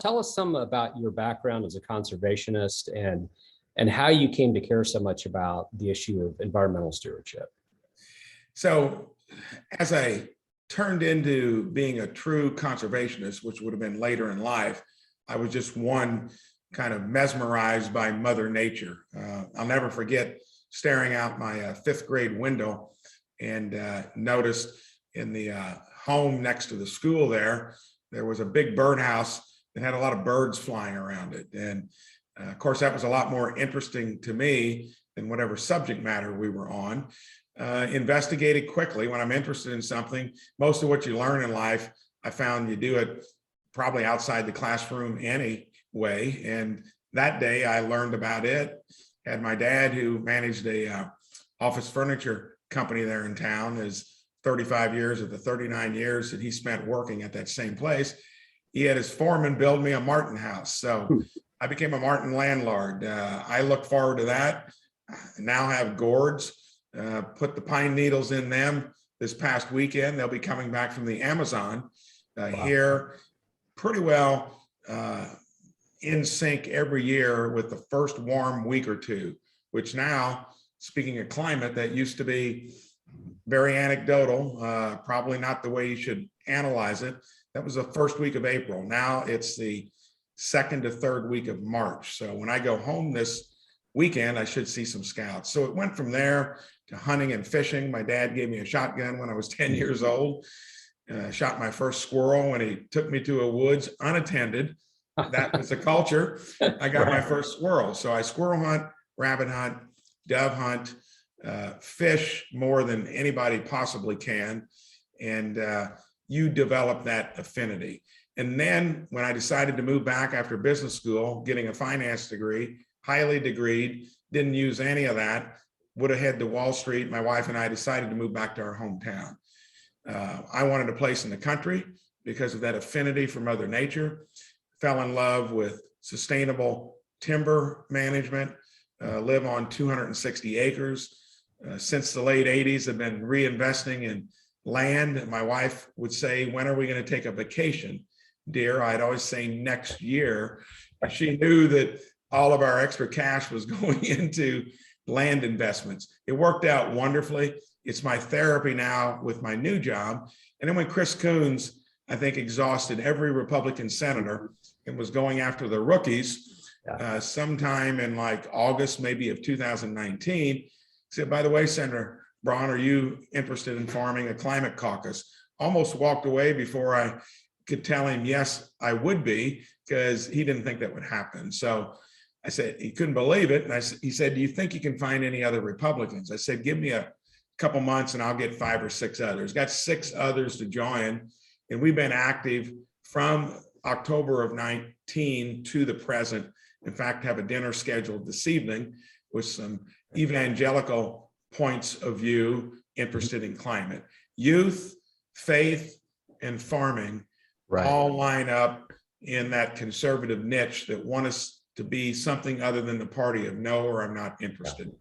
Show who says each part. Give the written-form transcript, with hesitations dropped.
Speaker 1: tell us some about your background as a conservationist and how you came to care so much about the issue of environmental stewardship.
Speaker 2: So as I turned into being a true conservationist, which would have been later in life, I was just one kind of mesmerized by Mother Nature. I'll never forget staring out my fifth grade window and noticed in the home next to the school there was a big birdhouse that had a lot of birds flying around it. And of course, that was a lot more interesting to me than whatever subject matter we were on. Investigated quickly. When I'm interested in something, most of what you learn in life, I found you do it probably outside the classroom anyway. And that day I learned about it. Had my dad, who managed a office furniture company there in town, is 35 years of the 39 years that he spent working at that same place. He had his foreman build me a Martin house. So I became a Martin landlord. I look forward to that. I now have gourds, put the pine needles in them this past weekend. They'll be coming back from the Amazon here pretty well in sync every year with the first warm week or two, which now, speaking of climate, that used to be very anecdotal, probably not the way you should analyze it. That was the first week of April. Now it's the second to third week of March. So when I go home this weekend, I should see some scouts. So it went from there to hunting and fishing. My dad gave me a shotgun when I was 10 years old. Shot my first squirrel when he took me to a woods unattended. That was the culture. I got my first squirrel. So I squirrel hunt, rabbit hunt, dove hunt, fish more than anybody possibly can. And you develop that affinity. And then when I decided to move back after business school, getting a finance degree, highly degreed, didn't use any of that, would have head to Wall Street. My wife and I decided to move back to our hometown. I wanted a place in the country because of that affinity for Mother Nature. Fell in love with sustainable timber management, live on 260 acres. Since the late 80s, I've been reinvesting in land. My wife would say, when are we going to take a vacation, dear? I'd always say next year. She knew that all of our extra cash was going into land investments. It worked out wonderfully. It's my therapy now with my new job. And then when Chris Coons, I think, exhausted every Republican senator and was going after the rookies sometime in like August, maybe of 2019, he said, by the way, Senator Braun, are you interested in forming a climate caucus? Almost walked away before I could tell him, yes, I would be, because he didn't think that would happen. So I said, he couldn't believe it. And he said, do you think you can find any other Republicans? I said, give me a couple months and I'll get 5 or 6 others. Got 6 others to join. And we've been active from October of 19 to the present. In fact, have a dinner scheduled this evening with some evangelical points of view interested in climate. Youth, faith, and farming all line up in that conservative niche that want us to be something other than the party of no, or I'm not interested.